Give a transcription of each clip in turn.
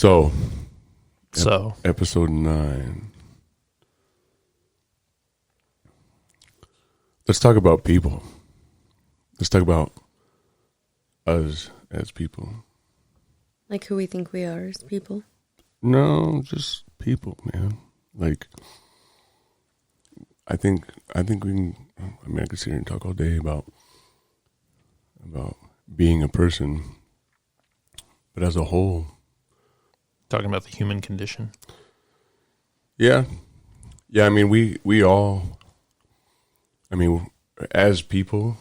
So, Episode 9. Let's talk about people. Let's talk about us as people. Like who we think we are as people? No, just people, man. Like, I think we can. I mean, I could sit here and talk all day about being a person, but as a whole, Talking about the human condition. yeah. I mean, we all. I mean, as people,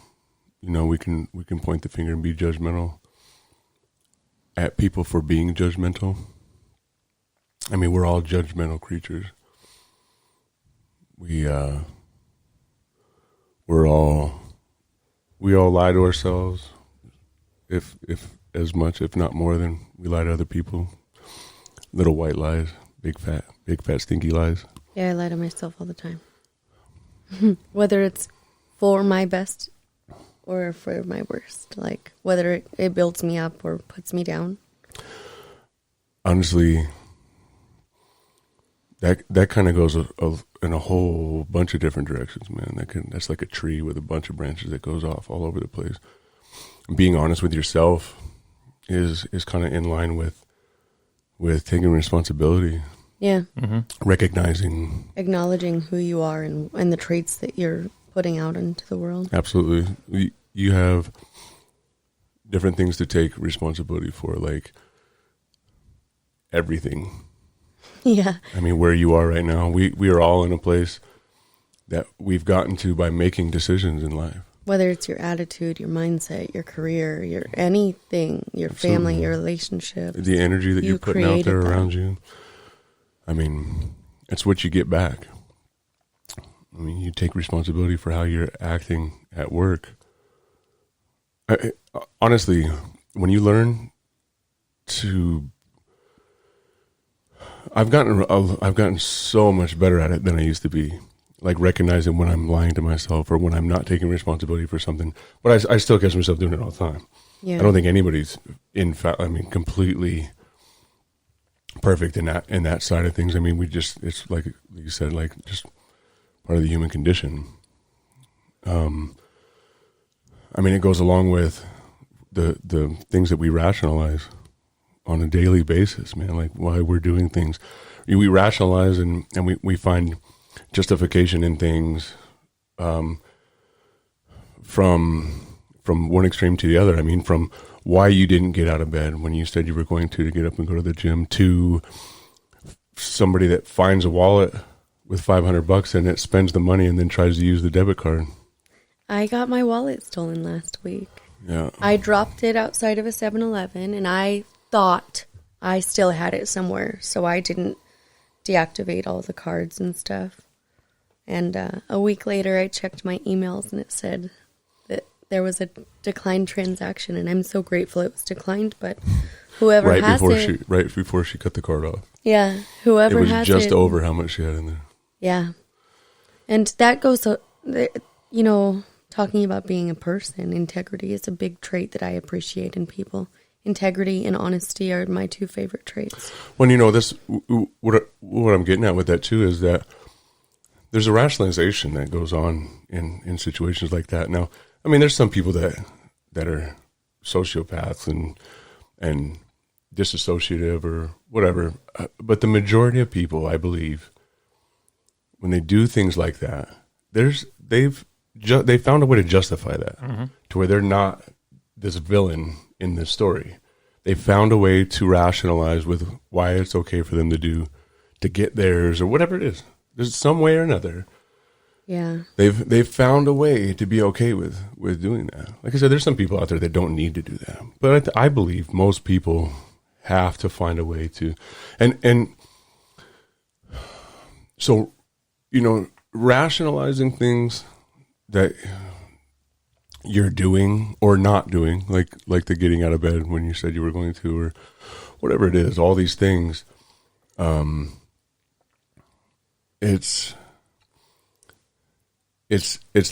you know, we can point the finger and be judgmental at people for being judgmental. I mean, we're all judgmental creatures. We all lie to ourselves, if as much, if not more than we lie to other people. Little white lies, big fat stinky lies. Yeah, I lie to myself all the time. Whether it's for my best or for my worst. Like, whether it builds me up or puts me down. Honestly, that kind of goes in a whole bunch of different directions, man. That's like a tree with a bunch of branches that goes off all over the place. Being honest with yourself is kind of in line with taking responsibility. Yeah. Mm-hmm. Acknowledging who you are and the traits that you're putting out into the world. Absolutely. You have different things to take responsibility for, like everything. Yeah. I mean, where you are right now, we are all in a place that we've gotten to by making decisions in life. Whether it's your attitude, your mindset, your career, your anything, your Absolutely. family, your relationship. The energy that you're putting out there around you. I mean, it's what you get back. I mean, you take responsibility for how you're acting at work. Honestly, when you learn to... I've gotten so much better at it than I used to be. Like recognizing when I'm lying to myself or when I'm not taking responsibility for something. But I still catch myself doing it all the time. Yeah. I don't think anybody's completely perfect in that side of things. I mean, it's like you said, like just part of the human condition. I mean, it goes along with the things that we rationalize on a daily basis, man, like why we're doing things. We rationalize and we find justification in things from one extreme to the other. I mean, from why you didn't get out of bed when you said you were going to get up and go to the gym, to somebody that finds a wallet with $500 in it, spends the money, and then tries to use the debit card. I got my wallet stolen last week. Yeah. I dropped it outside of a 7-Eleven, and I thought I still had it somewhere, so I didn't deactivate all the cards and stuff. And a week later, I checked my emails, and it said that there was a declined transaction, and I'm so grateful it was declined, but whoever has it... Right before she cut the card off. Yeah, whoever has it... It was just over how much she had in there. Yeah. And that goes, you know, talking about being a person, integrity is a big trait that I appreciate in people. Integrity and honesty are my two favorite traits. Well, you know, what I'm getting at with that too is that there's a rationalization that goes on in situations like that. Now, I mean, there's some people that are sociopaths and disassociative or whatever, but the majority of people, I believe, when they do things like that, they found a way to justify that, to where they're not this villain in this story. They found a way to rationalize with why it's okay for them to get theirs or whatever it is. There's some way or another. Yeah. They've found a way to be okay with doing that. Like I said, there's some people out there that don't need to do that. But I believe most people have to find a way to. And so, you know, rationalizing things that you're doing or not doing, like the getting out of bed when you said you were going to, or whatever it is, all these things, it's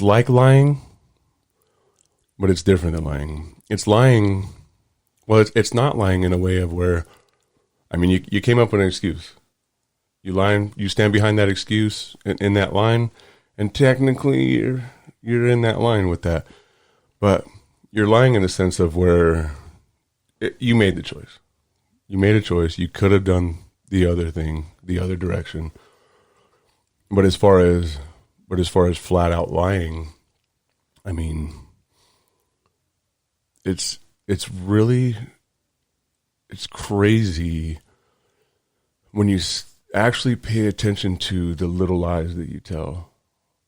like lying, but it's different than lying. It's lying. Well, it's not lying in a way of where I mean, you came up with an excuse. You stand behind that excuse in that line, and technically you're in that line with that. But you're lying in the sense of where you made the choice. You made a choice. You could have done the other thing, the other direction. But as far as flat out lying, I mean, it's crazy when you actually pay attention to the little lies that you tell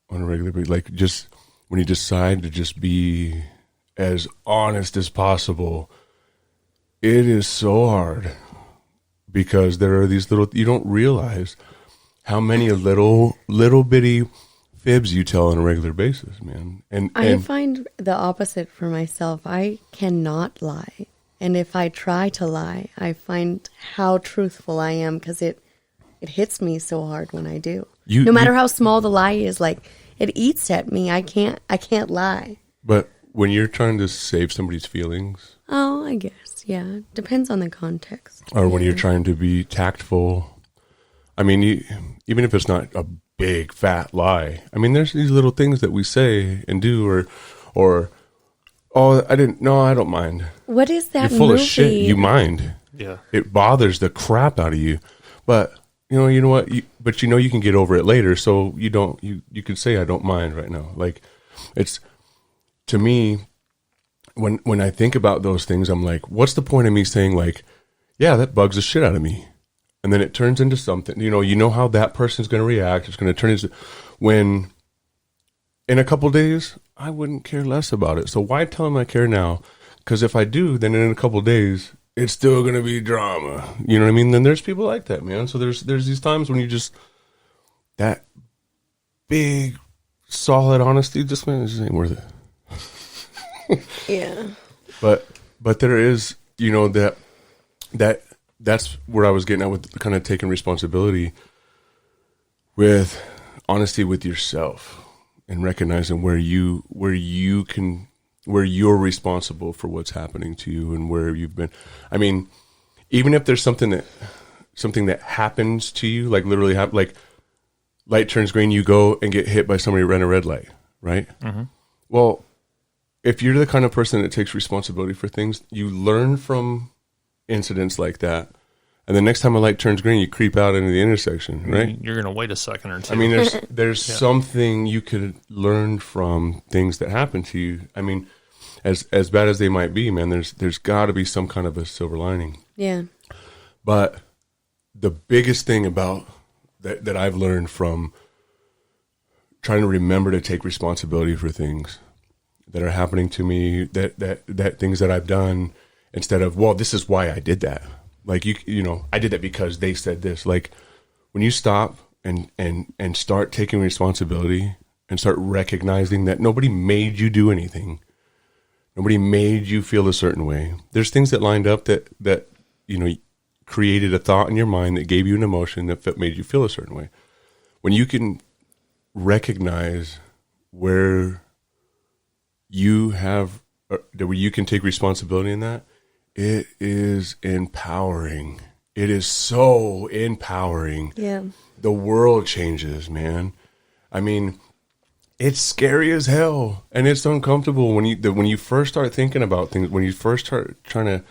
on a regular basis. Like, just when you decide to just be as honest as possible, it is so hard because there are these little, you don't realize how many little bitty fibs you tell on a regular basis, man. And I find the opposite for myself. I cannot lie. And if I try to lie, I find how truthful I am because it hits me so hard when I do. No matter how small the lie is, like, it eats at me. I can't lie. But when you're trying to save somebody's feelings. Oh, I guess, yeah. Depends on the context. Or when you're trying to be tactful. I mean, even if it's not a big, fat lie. I mean, there's these little things that we say and do or oh, I don't mind. What is that You're full movie? of shit. You mind. Yeah. It bothers the crap out of you. But, you know what? But you can get over it later, so you could say, I don't mind right now. Like, it's, to me, when I think about those things, I'm like, what's the point of me saying, like, yeah, that bugs the shit out of me? And then it turns into something, you know how that person's going to react. It's going to turn into, when in a couple days, I wouldn't care less about it. So why tell them I care now? Because if I do, then in a couple days, it's still going to be drama. You know what I mean? Then there's people like that, man. So there's these times when you just, that big, solid honesty, just ain't worth it. Yeah. But there is, that's where I was getting at with kind of taking responsibility with honesty with yourself and recognizing where you're responsible for what's happening to you and where you've been. I mean, even if there's something that happens to you, like literally like light turns green, you go and get hit by somebody running a red light, right? Mm-hmm. Well, if you're the kind of person that takes responsibility for things, you learn from incidents like that. And the next time a light turns green, you creep out into the intersection, right? You're going to wait a second or two. I mean, there's something you could learn from things that happen to you. I mean, as bad as they might be, man, there's got to be some kind of a silver lining. Yeah. But the biggest thing about that I've learned from trying to remember to take responsibility for things that are happening to me, that things that I've done, instead of, well, this is why I did that. Like, I did that because they said this. Like, when you stop and start taking responsibility and start recognizing that nobody made you do anything, nobody made you feel a certain way. There's things that lined up that created a thought in your mind that gave you an emotion that made you feel a certain way. When you can recognize where you can take responsibility in that, it is empowering. It is so empowering. Yeah. The world changes, man. I mean, it's scary as hell, and it's uncomfortable when you first start thinking about things. When you first start trying to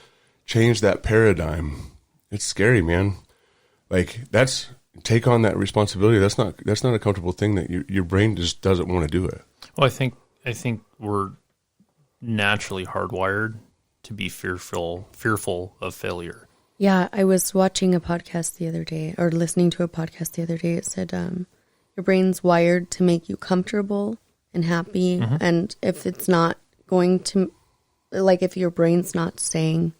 change that paradigm, it's scary, man. Like, take on that responsibility. That's not a comfortable thing. That your brain just doesn't want to do it. Well, I think we're naturally hardwired to be fearful of failure. Yeah, I was watching a podcast the other day, or listening to a podcast the other day. It said your brain's wired to make you comfortable and happy, and if it's not going to, like, if your brain's not saying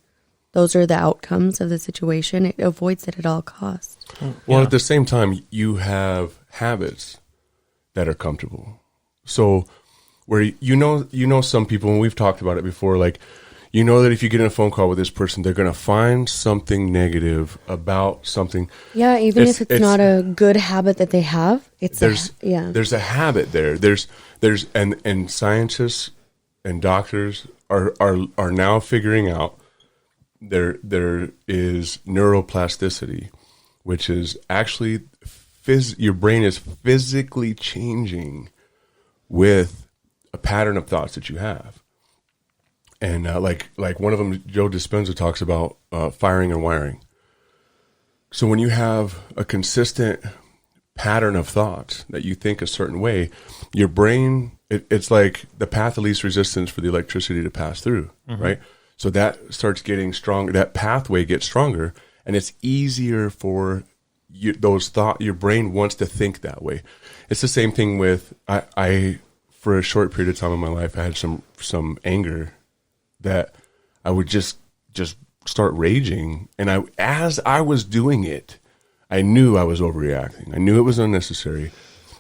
those are the outcomes of the situation, it avoids it at all costs. Well, at the same time, you have habits that are comfortable. So where some people, and we've talked about it before, like, that if you get in a phone call with this person, they're going to find something negative about something. Yeah, even if it's not a good habit that they have, there's a habit there. There's and scientists and doctors are now figuring out there is neuroplasticity, which is actually your brain is physically changing with a pattern of thoughts that you have. And like one of them, Joe Dispenza talks about firing and wiring. So when you have a consistent pattern of thoughts that you think a certain way, your brain, it's like the path of least resistance for the electricity to pass through, right? So that starts getting stronger. That pathway gets stronger, and it's easier for your brain wants to think that way. It's the same thing with I for a short period of time in my life, I had some anger that I would just start raging, and as I was doing it, I knew I was overreacting. I knew it was unnecessary,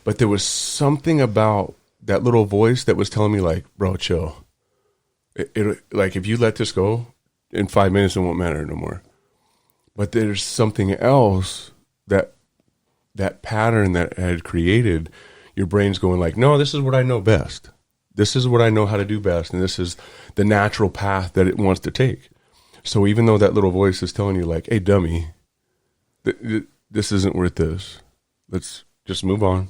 but there was something about that little voice that was telling me, like, bro, chill. It like, if you let this go, in 5 minutes, it won't matter no more. But there's something else that pattern that had created, your brain's going like, no, this is what I know best. This is what I know how to do best, and this is the natural path that it wants to take. So even though that little voice is telling you, like, hey, dummy, this isn't worth this. Let's just move on.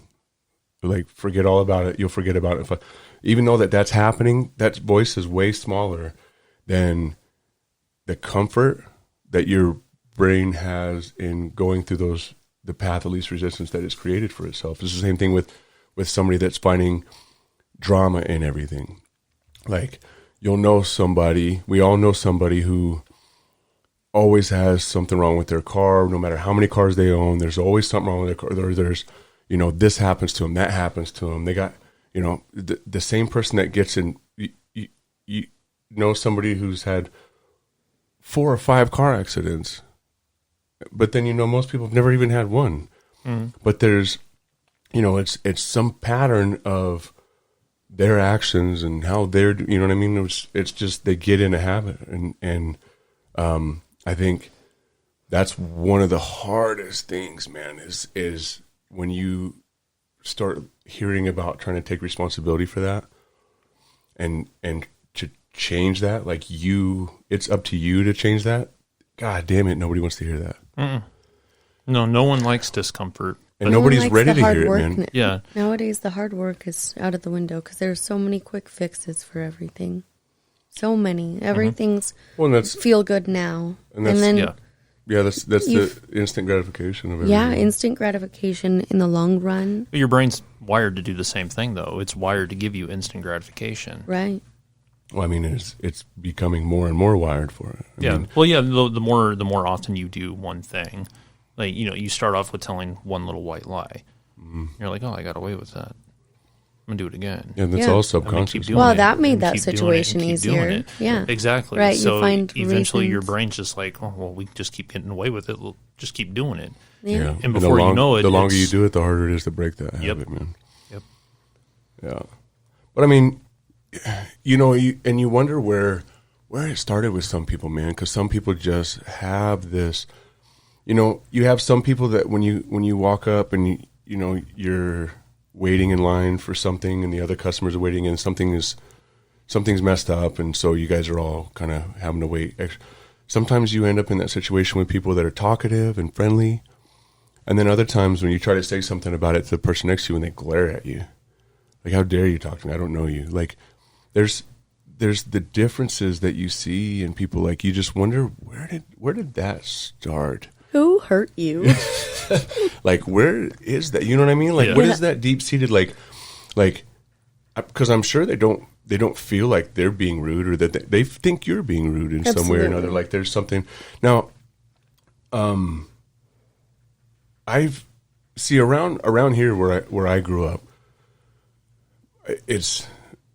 Like, forget all about it. You'll forget about it. Even though that's happening, that voice is way smaller than the comfort that your brain has in going through the path of least resistance that it's created for itself. It's the same thing with somebody that's finding drama in everything. Like, you'll know somebody, we all know somebody who always has something wrong with their car. No matter how many cars they own, there's always something wrong with their car. There's, this happens to them, that happens to them. They got, the same person that gets in, you know somebody who's had 4 or 5 car accidents, but then, most people have never even had one. But there's, it's some pattern of their actions and how they're, you know what I mean? It's just, they get in a habit. And I think that's one of the hardest things, man, is when you start hearing about trying to take responsibility for that and to change that, like it's up to you to change that. God damn it. Nobody wants to hear that. No one likes discomfort. And nobody's ready to hear it, man. Yeah. Nowadays, the hard work is out of the window because there's so many quick fixes for everything. So many. Everything's feel good now. And then that's the instant gratification of everything. Yeah, instant gratification in the long run. Your brain's wired to do the same thing, though. It's wired to give you instant gratification. Right. Well, I mean, it's becoming more and more wired for it. I mean, the more often you do one thing, like, you start off with telling one little white lie. You're like, oh, I got away with that. I'm going to do it again. Yeah, that's all subconscious. That made that situation easier. Yeah. Exactly. Right, so you find eventually reasons. your brain's just like, oh, well, we just keep getting away with it. We'll just keep doing it. Yeah. And before you know it, the longer you do it, the harder it is to break that habit, man. Yep. Yeah. But I mean, you wonder where it started with some people, man, because some people just have this, you have some people that when you walk up and you're waiting in line for something and the other customers are waiting and something's messed up, and so you guys are all kind of having to wait. Sometimes you end up in that situation with people that are talkative and friendly, and then other times when you try to say something about it to the person next to you and they glare at you, like, how dare you talk to me? I don't know you. Like, there's the differences that you see in people. Like, you just wonder, where did that start? Who hurt you? Like, where is that? You know what I mean? Like, what is that deep-seated, like, because I'm sure they don't feel like they're being rude, or that they think you're being rude in some way or another. Like, there's something. Now, I've see around here where I grew up, it's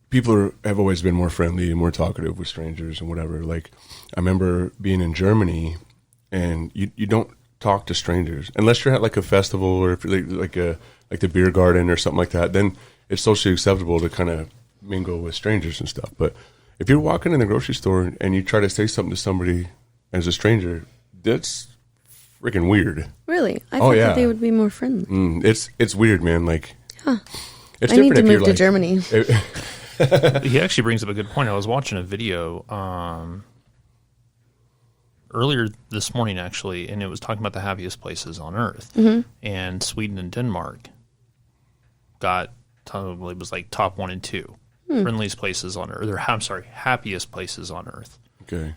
people have always been more friendly and more talkative with strangers and whatever. Like, I remember being in Germany, and you don't talk to strangers unless you're at like a festival or if like the beer garden or something like that. Then it's socially acceptable to kind of mingle with strangers and stuff. But if you're walking in the grocery store and you try to say something to somebody as a stranger, that's freaking weird. Really? I thought that they would be more friendly. It's weird, man. Like, it's I need to move to Germany. He actually brings up a good point. I was watching a video. earlier this morning, actually, and it was talking about the happiest places on Earth. And Sweden and Denmark got, it was like top 1 and 2 friendliest places on Earth. I'm sorry, happiest places on Earth. Okay.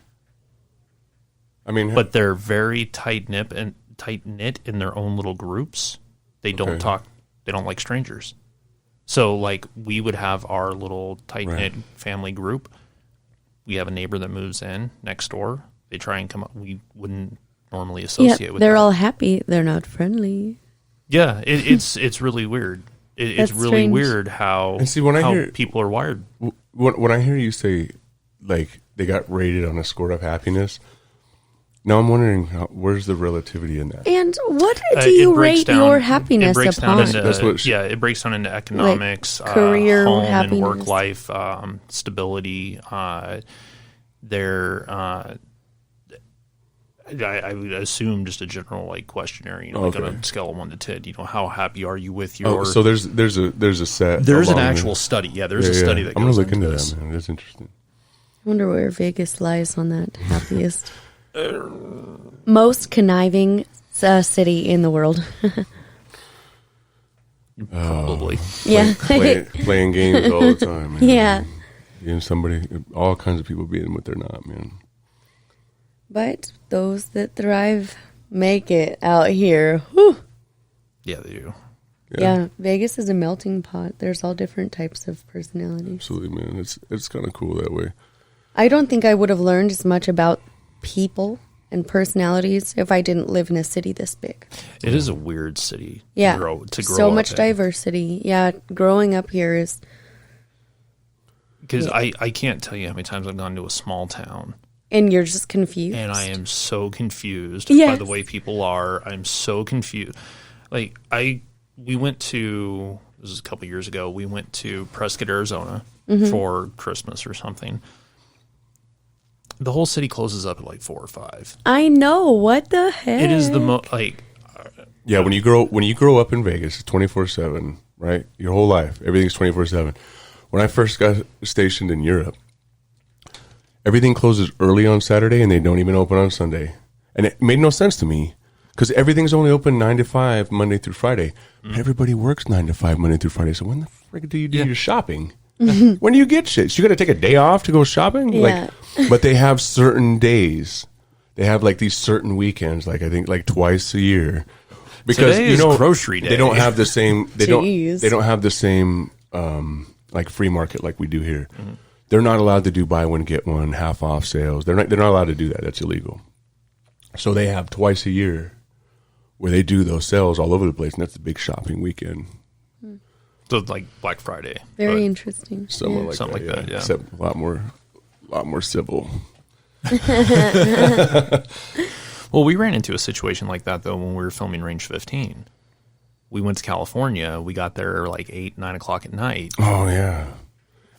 I mean, But they're very tight knit in their own little groups. They don't talk. They don't like strangers. So, like, we would have our little tight knit family group. We have a neighbor that moves in next door. They try and come up. We wouldn't normally associate with. They're them. all happy. They're not friendly. Yeah, it's really weird. It's really strange. weird how And see, when I how hear- people are wired. when I hear you say, like, they got rated on a score of happiness, now I'm wondering, where's the relativity in that? And what do It you breaks rate down- your it happiness breaks down upon? into, That's what it breaks down into economics, career home happiness. and work life, stability. I would assume just a general like questionnaire, like on a scale of 1 to 10. How happy are you with your? Oh, so there's a set. There's an along actual with- study. Yeah, there's a study that I'm goes gonna look into this. that, man. That's interesting. I wonder where Vegas lies on that happiest. Most conniving city in the world. Probably. Yeah. Playing games all the time. Man. Yeah. Somebody, all kinds of people being what they're not, man. But those that thrive make it out here. Whew. Yeah, they do. Yeah, Vegas is a melting pot. There's all different types of personalities. Absolutely, man. It's kind of cool that way. I don't think I would have learned as much about people and personalities if I didn't live in a city this big. It is a weird city. Yeah, to grow so up much in. diversity. Yeah, growing up here is Because I can't tell you how many times I've gone to a small town. and you're just confused. And I am so confused Yes. by the way people are. I'm so confused. Like we went to, this was a couple years ago, we went to Prescott, Arizona for Christmas or something. The whole city closes up at like 4 or 5. I know, what the heck? It is the most like Yeah, when you grow up in Vegas, it's 24/7, right? Your whole life, everything's 24/7. When I first got stationed in Europe, everything closes early on Saturday and they don't even open on Sunday, and it made no sense to me because everything's only open 9 to 5 Monday through Friday. But everybody works 9 to 5 Monday through Friday. So when the frick do you do your shopping? When do you get shit? So you got to take a day off to go shopping? Yeah. But they have certain days. They have like these certain weekends, like I think like twice a year. Because Today is grocery day. They don't have the same Jeez. they don't have the same like free market like we do here. They're not allowed to do buy one get one half off sales. They're not allowed to do that. That's illegal. So they have twice a year where they do those sales all over the place, and that's the big shopping weekend. so like Black Friday. Very But interesting. Something Yeah. like Something that, like that, yeah. Except a lot more civil. Well, we ran into a situation like that though when we were filming Range 15. We went to California. We got there like 8, 9 o'clock at night. Oh yeah.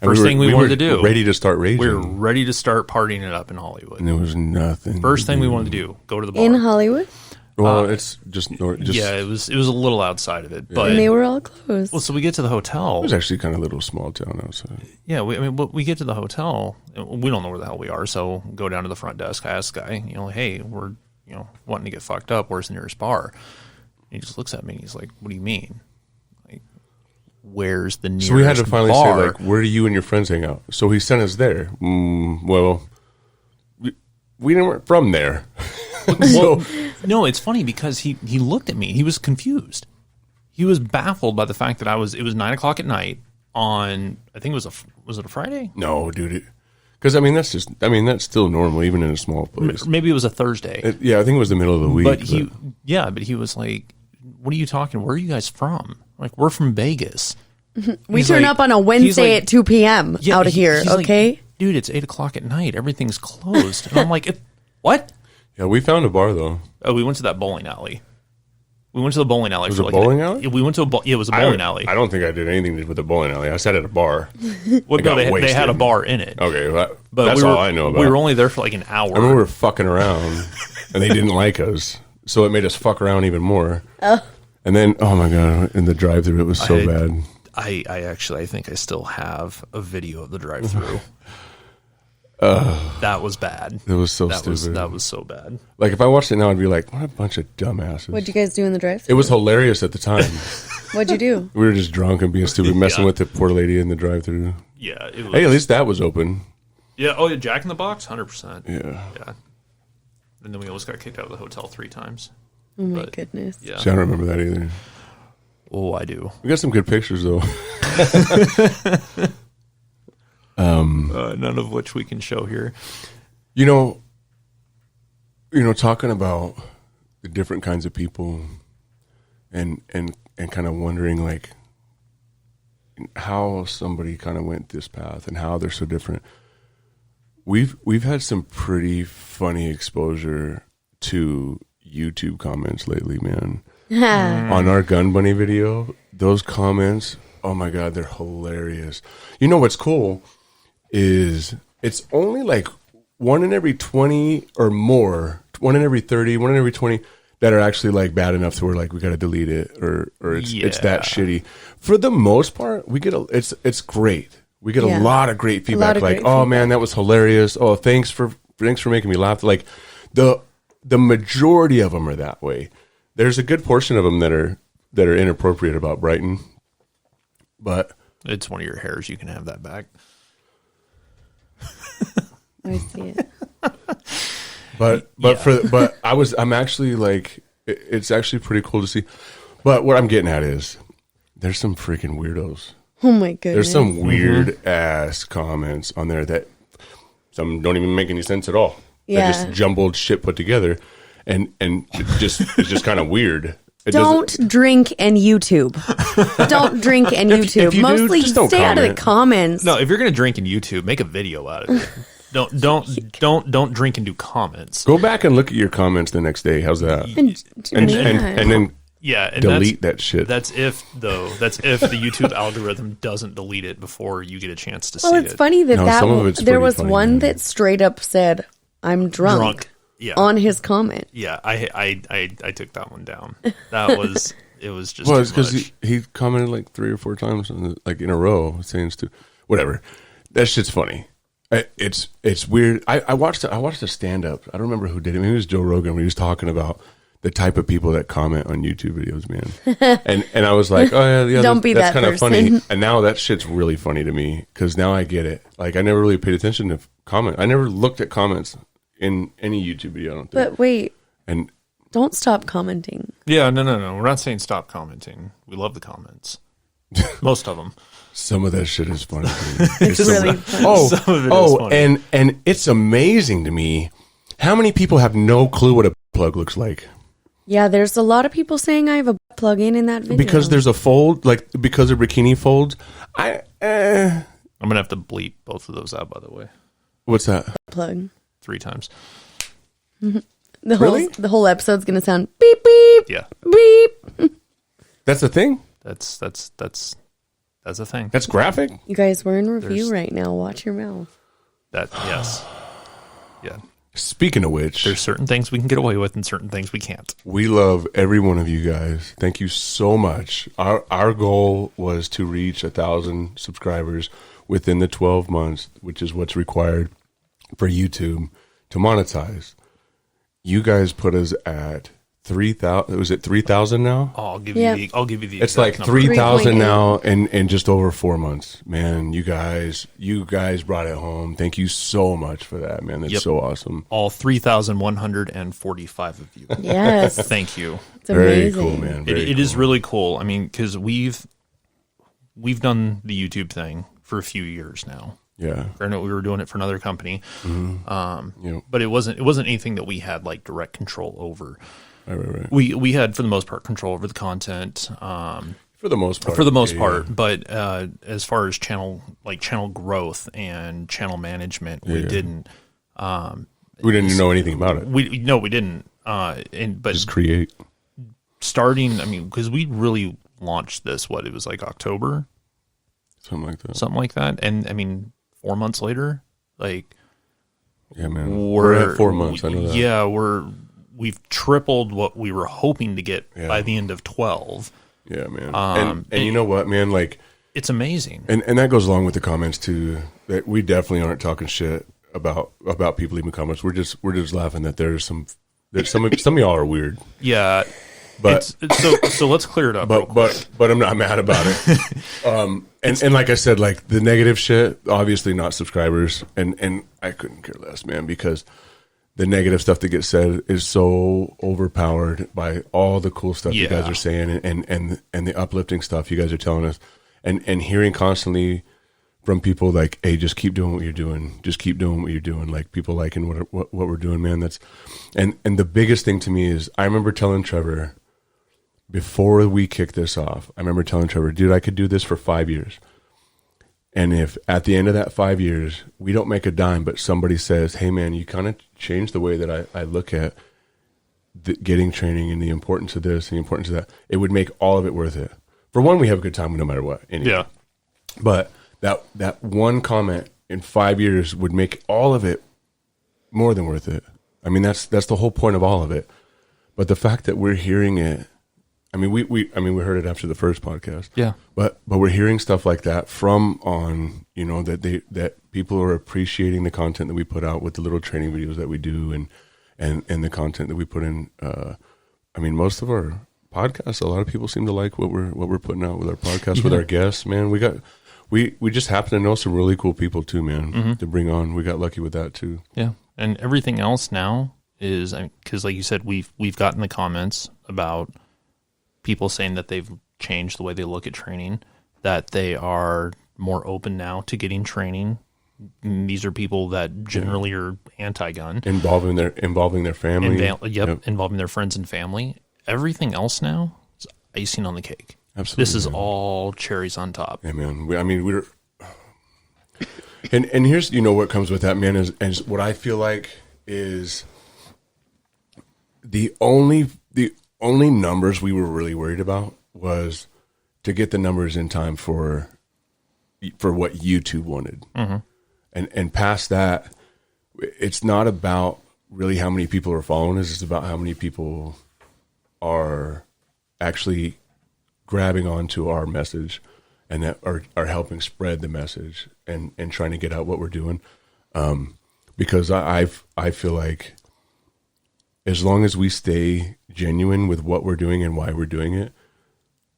And First thing we wanted were to do. ready to start raging. We were ready to start partying it up in Hollywood. and there was nothing. First thing we wanted to do, go to the bar. In Hollywood? Well, it's just yeah, it was a little outside of it, but And they were all closed. well, so we get to the hotel. It was actually kind of a little small town outside. Yeah, we get to the hotel. We don't know where the hell we are, so go down to the front desk. I ask the guy, hey, we're wanting to get fucked up. Where's the nearest bar? And he just looks at me. He's like, "What do you mean? Like, where's the nearest?" So we had to finally bar? say, like, where do you and your friends hang out? So he sent us there. Well, we weren't from there. So No, it's funny because he looked at me. He was confused. He was baffled by the fact that it was 9 o'clock at night on, I think was it a Friday? no, dude. Because that's still normal even in a small place. Maybe it was a Thursday. Yeah, I think it was the middle of the week. But he was like, "What are you talking? Where are you guys from?" Like, we're from Vegas. We He's turn like- up on a he's Wednesday like- at 2 p.m. Yeah, out of here, he's like, okay? dude, it's 8 o'clock at night. Everything's closed. And I'm like, what? yeah, we found a bar though. Oh, we went to that bowling alley. We went to the bowling alley. Was for it a like bowling alley? Yeah, we went to it was a bowling alley. I don't think I did anything with the bowling alley. I sat at a bar. Well, I got they had wasted. a bar in it. Okay, well, But that's we were, all I know about. We were only there for like an hour. I remember we were fucking around, and they didn't like us, so it made us fuck around even more. And then, oh my god, in the drive-thru, it was so bad. I think I still have a video of the drive-through. That was bad. It was so stupid. That was so bad. Like, if I watched it now, I'd be like, what a bunch of dumbasses. What'd you guys do in the drive-thru? It was hilarious at the time. What'd you do? We were just drunk and being stupid, messing with the poor lady in the drive-thru. Yeah. It was, Hey, at least that was open. Yeah. Oh, yeah. Jack in the Box, 100%. Yeah. And then we almost got kicked out of the hotel 3 times. Oh my goodness. Yeah. See, I don't remember that either. Oh, I do. We got some good pictures though. None of which we can show here. You know, talking about the different kinds of people and kind of wondering like how somebody kind of went this path and how they're so different. We've had some pretty funny exposure to YouTube comments lately, man. On our Gun Bunny video, those comments, oh my God, they're hilarious. You know what's cool is it's only like 1 in every 20 or more, 1 in every 30, 1 in every 20 that are actually like bad enough to where like we got to delete it or it's that shitty. For the most part, we get it's great. We get a lot of great feedback. Like, oh man, that was hilarious. Oh, thanks for making me laugh. Like the majority of them are that way. There's a good portion of them that are inappropriate about Brighton, but it's one of your hairs. You can have that back. I see it. But I'm actually like, it's actually pretty cool to see. But what I'm getting at is there's some freaking weirdos. Oh my goodness. There's some weird ass comments on there that some don't even make any sense at all. Yeah. They're just jumbled shit put together and it's just kind of weird. Don't drink and YouTube. Don't drink and YouTube. if you Mostly do, just don't stay out of the comment. comments. No, if you're gonna drink in YouTube, make a video out of it. Don't drink and do comments. Go back and look at your comments the next day. How's that? And then Yeah, and delete that shit. That's if the YouTube algorithm doesn't delete it before you get a chance to see Well, it. it's funny that No, some of it's there pretty was funny, one man. that straight up said, "I'm drunk." Yeah. On his comment. Yeah, I took that one down. It was just well, it's too because much. he commented like 3 or 4 times like in a row saying whatever. That shit's funny. It's weird. I watched a stand up. I don't remember who did it. Maybe it was Joe Rogan when he was talking about the type of people that comment on YouTube videos, man. and I was like, oh yeah, Don't be that's that kind of person. funny. And now that shit's really funny to me because now I get it. Like I never really paid attention to comment. I never looked at comments in any YouTube video. I don't think. But wait, And don't stop commenting. Yeah, no. We're not saying stop commenting. We love the comments. Most of them. some of that shit is funny. It's really funny. Some of it is funny. and it's amazing to me how many people have no clue what a plug looks like. Yeah, there's a lot of people saying I have a plug in that video. Because there's a fold, like because of bikini folds. I'm gonna have to bleep both of those out. By the way, What's that? plug. 3 times. Really? The whole episode's gonna sound beep beep Yeah, beep. That's a thing? that's a thing. That's graphic? You guys, we're in review There's- right now. Watch your mouth. Yes. Yeah. Speaking of which, There's certain things we can get away with and certain things we can't. we love every one of you guys. Thank you so much. Our goal was to reach 1,000 subscribers within the 12 months, which is what's required for YouTube to monetize. You guys put us at 3,000. Was it 3,000 now? Oh, I'll give Yeah. you the It's like exact number. 3,000 3.8. now in just over 4 months. Man, you guys brought it home. Thank you so much for that, man. That's Yep. so awesome. All 3,145 of you. Yes, Thank you. it's Very amazing. cool, man. Very It is cool. really cool. I mean, because we've done the YouTube thing for a few years now. Yeah. Granted, we were doing it for another company, Yeah. but it wasn't anything that we had like direct control over. Right. We had, for the most part, control over the content. For the most part. For the most yeah, part, but as far as channel growth and channel management, we Yeah. didn't. We didn't know anything about it. We didn't. But Just create. starting, I mean, because we really launched this. It was like October, Something like that. something like that, and I mean, 4 months later, like Yeah, man. We're at 4 months. I know that. Yeah, we've tripled what we were hoping to get Yeah. by the end of 12. Yeah, man. And you know what, man? Like, It's amazing. and that goes along with the comments too. That we definitely aren't talking shit about people leaving comments. We're just laughing that that some of y'all are weird. Yeah. But so let's clear it up. But I'm not mad about it. And like I said, like the negative shit, obviously not subscribers, and I couldn't care less, man, because the negative stuff that gets said is so overpowered by all the cool stuff you guys are saying and the uplifting stuff you guys are telling us, and hearing constantly from people like, hey, just keep doing what you're doing, just keep doing what you're doing, like people liking what we're doing, man. That's and the biggest thing to me is I remember telling Trevor. Before we kicked this off, I remember telling Trevor, dude, I could do this for 5 years. And if at the end of that 5 years, we don't make a dime, but somebody says, hey, man, you kind of changed the way that I look at getting training and the importance of this and the importance of that, it would make all of it worth it. For one, we have a good time no matter what. Anyway. Yeah. But that one comment in 5 years would make all of it more than worth it. I mean, that's the whole point of all of it. But the fact that we're hearing it, I mean, we heard it after the first podcast. Yeah. But we're hearing stuff like that from on, you know, that people are appreciating the content that we put out with the little training videos that we do and the content that we put in. I mean, most of our podcasts, a lot of people seem to like what we're putting out with our podcast, with our guests, man. We just happen to know some really cool people too, man, to bring on. We got lucky with that too. Yeah. And everything else now is, because like you said, we've gotten the comments about people saying that they've changed the way they look at training, that they are more open now to getting training. These are people that generally are anti-gun, involving their family, involving their friends and family. Everything else now is icing on the cake. Absolutely, this is all cherries on top. Yeah, man. We're and here's, you know, what comes with that, man, is what I feel like is the only numbers we were really worried about was to get the numbers in time for what YouTube wanted. And past that, it's not about really how many people are following us. It's about how many people are actually grabbing onto our message and that are helping spread the message and trying to get out what we're doing. Because I feel like as long as we stay genuine with what we're doing and why we're doing it,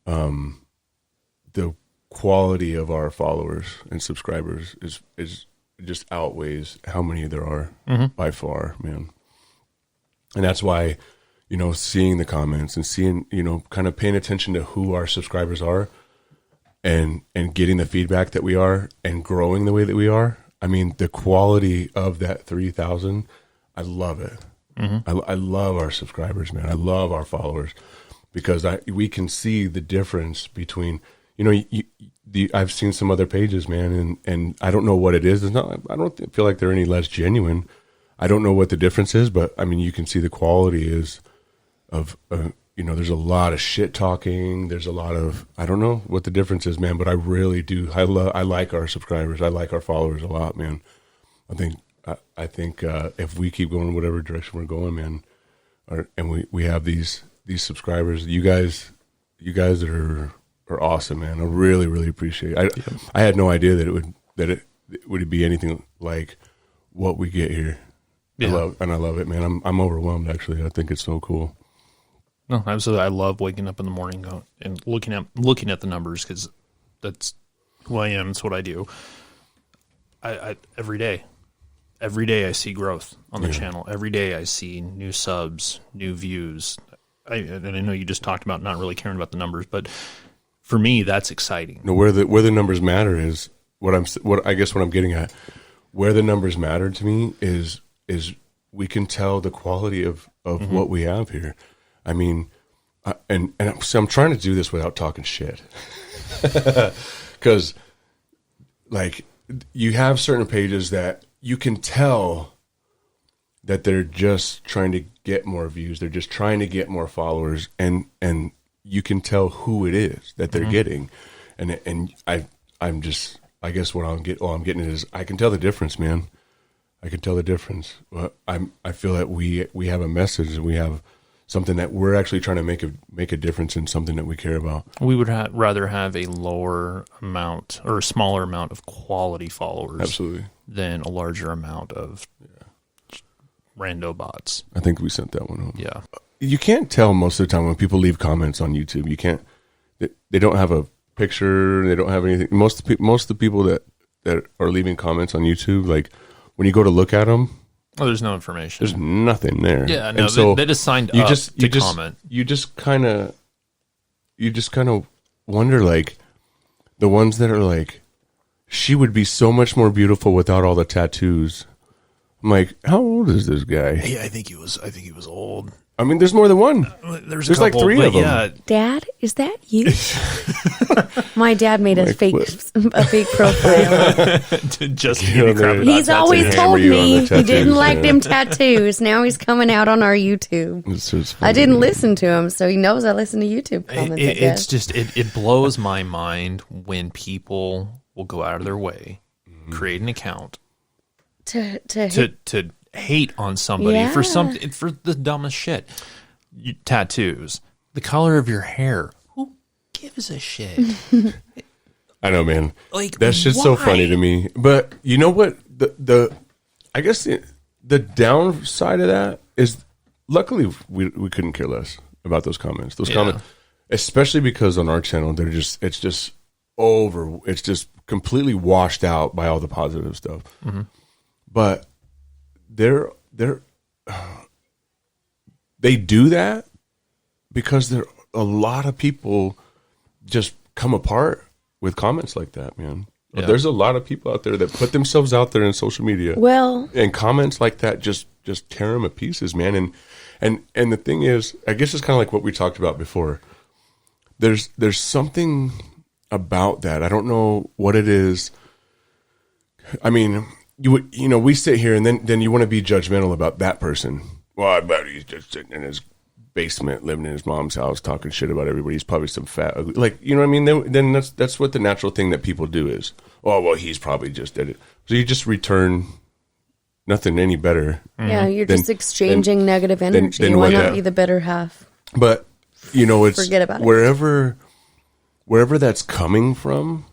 the quality of our followers and subscribers is just outweighs how many there are by far, man. And that's why, you know, seeing the comments and seeing, you know, kind of paying attention to who our subscribers are and getting the feedback that we are and growing the way that we are. I mean, the quality of that 3,000, I love it. I love our subscribers, man. I love our followers because we can see the difference between, you know, I've seen some other pages, man, and I don't know what it is. I don't feel like they're any less genuine. I don't know what the difference is, but I mean, you can see the quality is of, you know, there's a lot of shit talking. There's a lot of, I don't know what the difference is, man, but I really do. I like our subscribers. I like our followers a lot, man. I think if we keep going whatever direction we're going, man, and we have these subscribers, you guys are awesome, man. I really, really appreciate it. I had no idea that it would be anything like what we get here. Yeah. I love it, man. I'm overwhelmed, actually. I think it's so cool. No, absolutely. I love waking up in the morning and looking at the numbers because that's who I am. It's what I do. I every day I see growth on the channel. Every day I see new subs, new views. And I know you just talked about not really caring about the numbers, but for me, that's exciting. No, where the numbers matter is what I'm getting at. Where the numbers matter to me is we can tell the quality of what we have here. I mean, and so I'm trying to do this without talking shit, because like you have certain pages that you can tell that they're just trying to get more views. They're just trying to get more followers, and you can tell who it is that they're getting. And I'm just, I guess what I'm getting is I can tell the difference, man. I can tell the difference. I feel that we have a message and we have something that we're actually trying to make a difference in, something that we care about. We would rather have a lower amount or a smaller amount of quality followers, Absolutely, than a larger amount of rando bots. I think we sent that one home. Yeah, you can't tell most of the time when people leave comments on YouTube. You can't. They don't have a picture. They don't have anything. Most of the people that are leaving comments on YouTube, like when you go to look at them, there's no information. there's nothing there. Yeah, no, and so they just signed up to comment. You just kind of wonder, like, the ones that are like, she would be so much more beautiful without all the tattoos. I'm like, how old is this guy? Yeah, I think he was old. I mean, there's more than one. There's like couple, 3 of them. Yeah, Dad, is that you? My dad made a fake profile. just to give you crap about He's always tattoos. told Hammer you on me the he tattoos, didn't like yeah. them tattoos. Now he's coming out on our YouTube. It's just funny. I didn't listen to him, so he knows I listen to YouTube comments. I guess. It's just it blows my mind when people will go out of their way, create an account to hate on somebody for the dumbest shit. Tattoos, the color of your hair. Who gives a shit? I know, man. Like, that's just so why? funny to me. But you know what? I guess the downside of that is, luckily we couldn't care less about those comments. Those comments, especially because on our channel, it's just completely washed out by all the positive stuff. Mm-hmm. But they do that because a lot of people just come apart with comments like that, man. Yeah. There's a lot of people out there that put themselves out there in social media. Well, and comments like that just tear them to pieces, man. And the thing is, I guess it's kind of like what we talked about before. There's something about that. I don't know what it is. I mean, we sit here and then you want to be judgmental about that person. Well, I bet he's just sitting in his basement, living in his mom's house, talking shit about everybody. He's probably some fat, ugly, like, you know what I mean? Then that's what the natural thing that people do is, oh, well, he's probably just did it. So you just return nothing any better. Yeah, you're just exchanging negative energy. Why not be the better half? But it's forget about it. Wherever that's coming from,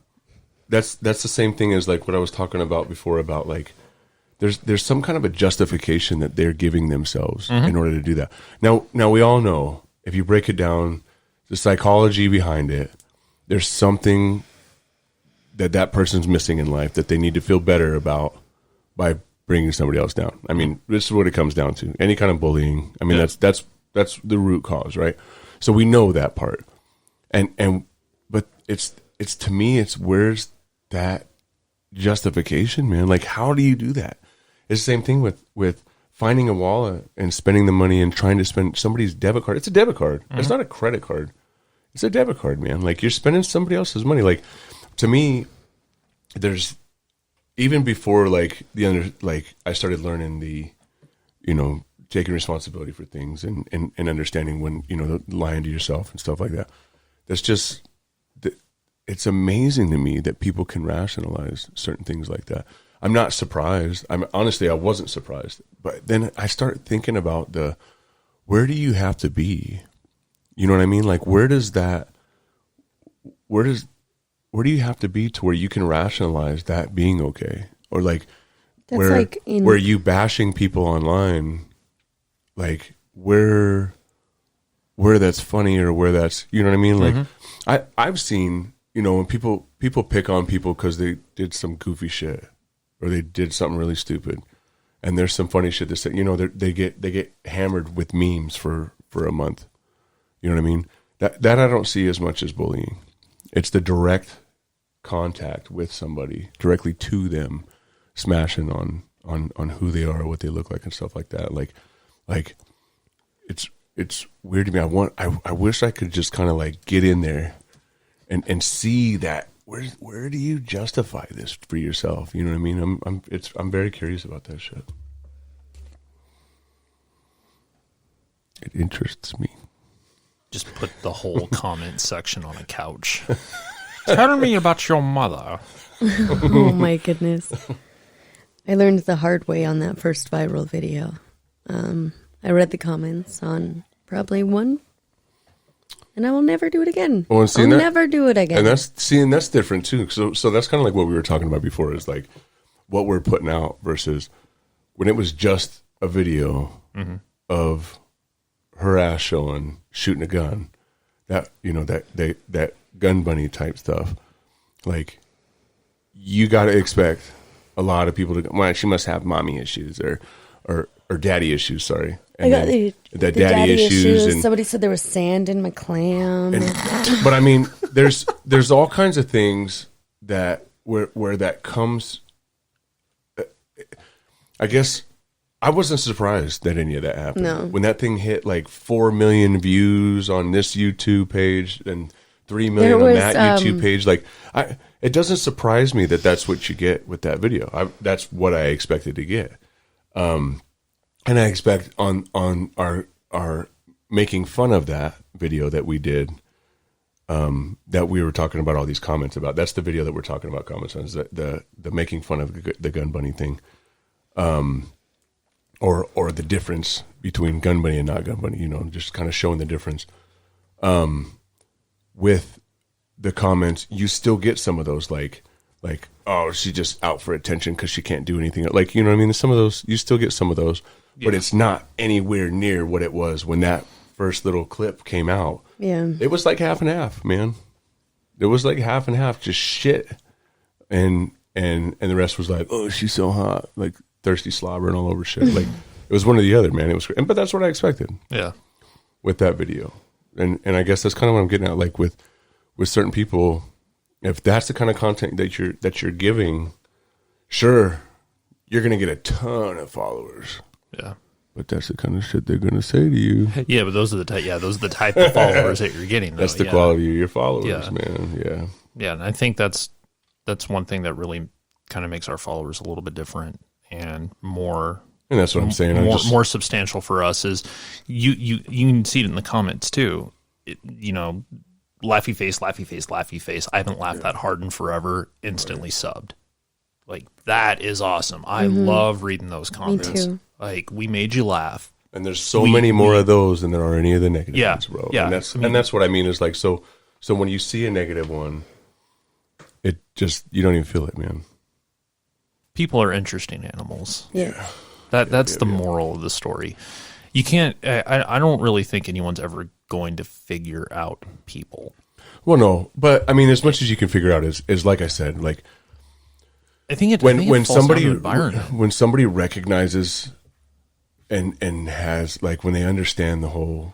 that's the same thing as like what I was talking about before about like. There's some kind of a justification that they're giving themselves in order to do that. Now we all know, if you break it down, the psychology behind it, there's something that person's missing in life that they need to feel better about by bringing somebody else down. I mean, this is what it comes down to. Any kind of bullying. I mean, that's the root cause, right? So we know that part. But it's to me, it's where's that justification, man? Like, how do you do that? It's the same thing with finding a wallet and spending the money and trying to spend somebody's debit card. It's a debit card. Mm-hmm. It's not a credit card. It's a debit card, man. Like, you're spending somebody else's money. Like, to me, there's even before like I started learning the, taking responsibility for things and understanding when, lying to yourself and stuff like that. That's just, it's amazing to me that people can rationalize certain things like that. I'm not surprised. Honestly, I wasn't surprised. But then I start thinking about where do you have to be? You know what I mean? Like, where do you have to be to where you can rationalize that being okay? Or like, where you bashing people online, like where that's funny or where that's, you know what I mean? Like, I've seen, when people pick on people because they did some goofy shit or they did something really stupid, and there's some funny shit that say, they get hammered with memes for a month. You know what I mean? That I don't see as much as bullying. It's the direct contact with somebody directly to them, smashing on who they are, what they look like, and stuff like that. Like it's weird to me. I wish I could just kind of like get in there and see that where do you justify this for yourself? You know what I mean? I'm very curious about that shit. It interests me. Just put the whole comment section on a couch. Tell me about your mother. Oh my goodness. I learned the hard way on that first viral video. I read the comments on probably one. And I will never do it again. Well, I'll never do it again. And that's different too. So that's kind of like what we were talking about before, is like what we're putting out versus when it was just a video of her ass shooting a gun, that, you know, that gun bunny type stuff. Like, you got to expect a lot of people to go, well, she must have mommy issues or daddy issues. Sorry. And I got the daddy issues. And somebody said there was sand in my clam. But I mean, there's all kinds of things that where that comes. I guess I wasn't surprised that any of that happened. No. When that thing hit like 4 million views on this YouTube page and 3 million on that YouTube page, like it doesn't surprise me that that's what you get with that video. That's what I expected to get. And I expect on our making fun of that video that we did, that we were talking about all these comments about. That's the video that we're talking about comments on, is the making fun of the gun bunny thing, or the difference between gun bunny and not gun bunny. You know, just kind of showing the difference. With the comments, you still get some of those like, oh, she's just out for attention because she can't do anything. Like, you know what I mean? Some of those, you still get some of those. Yeah. But it's not anywhere near what it was when that first little clip came out. Yeah. It was like half and half, man. It was like half and half, just shit. And the rest was like, oh, she's so hot, like thirsty slobbering all over shit. Like, it was one or the other, man. It was great. But that's what I expected. Yeah. With that video. And I guess that's kind of what I'm getting at. Like with certain people, if that's the kind of content that you're giving, sure, you're gonna get a ton of followers. Yeah, but that's the kind of shit they're gonna say to you. Yeah, but those are the type of followers that you're getting. Though. That's the quality of your followers, man. Yeah, yeah, and I think that's one thing that really kind of makes our followers a little bit different and more. And that's what I'm saying. More substantial for us is you can see it in the comments too. Laughy face. I haven't laughed that hard in forever. Instantly subbed. Like, that is awesome. I love reading those comments. Me too. Like, we made you laugh. And there's so many more of those than there are any of the negative ones, bro. Yeah. And that's what I mean is like, so when you see a negative one, it just, you don't even feel it, man. People are interesting animals. Yeah. That's the moral of the story. You can't. I don't really think anyone's ever going to figure out people. Well, no, but I mean, as much as you can figure out is like I said, like I think when somebody somebody recognizes and has, like, when they understand the whole,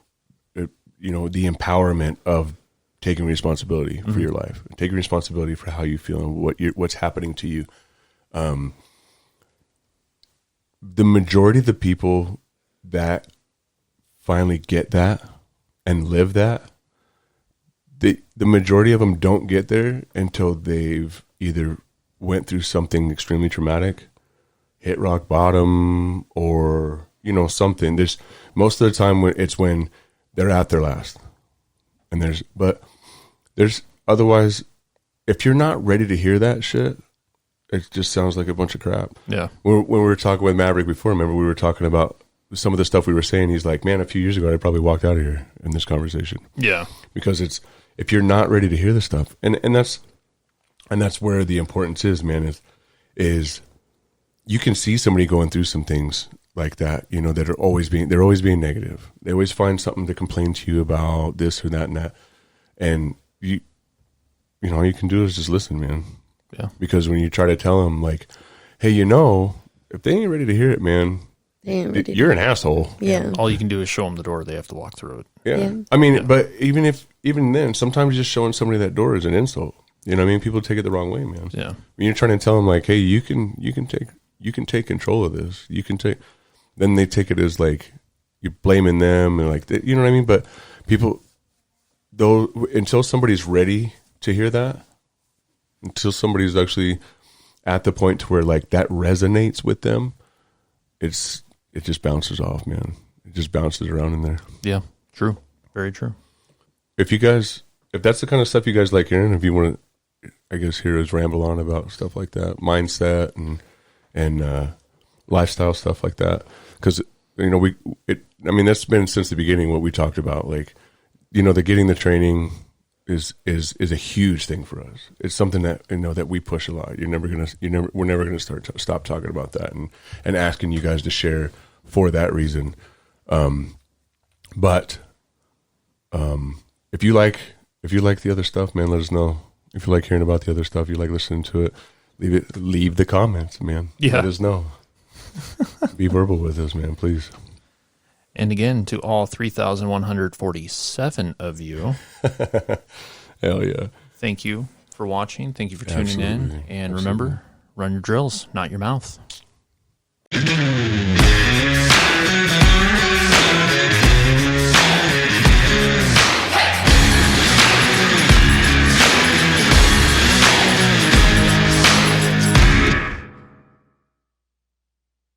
the empowerment of taking responsibility for your life, taking responsibility for how you feel and what's happening to you. The majority of the people that finally get that and live that, the majority of them don't get there until they've either went through something extremely traumatic, hit rock bottom, or something. There's most of the time when they're at their last, and there's otherwise, if you're not ready to hear that shit, it just sounds like a bunch of crap. Yeah. When we were talking with Maverick before, remember we were talking about some of the stuff we were saying. He's like, man, a few years ago, I probably walked out of here in this conversation. Yeah. Because if you're not ready to hear the stuff, and that's where the importance is, man, is you can see somebody going through some things like that, that are always being negative. They always find something to complain to you about, this or that and that. And all you can do is just listen, man. Yeah. Because when you try to tell them, like, hey, if they ain't ready to hear it, man, you're an asshole. Yeah. All you can do is show them the door. They have to walk through it. Yeah. I mean, but even then, sometimes just showing somebody that door is an insult. You know what I mean? People take it the wrong way, man. Yeah. When you're trying to tell them, like, hey, you can take control of this. Then they take it as like you're blaming them and like, you know what I mean? But people, though, until somebody's ready to hear that, until somebody's actually at the point to where, like, that resonates with them, it just bounces off, man. It just bounces around in there. Yeah, true. Very true. If that's the kind of stuff you guys like hearing, if you want to, I guess, hear us ramble on about stuff like that, mindset and lifestyle stuff like that, because you know, that's been since the beginning what we talked about. Like, you know, getting the training is a huge thing for us. It's something that, you know, that we push a lot. We're never gonna stop talking about that and asking you guys to share for that reason. But if you like the other stuff, man, let us know. If you like hearing about the other stuff, you like listening to it, leave the comments, man. Yeah. Let us know. Be verbal with us, man, please. And again, to all 3,147 of you, hell yeah. Thank you for watching. Thank you for tuning in. And remember, run your drills, not your mouth.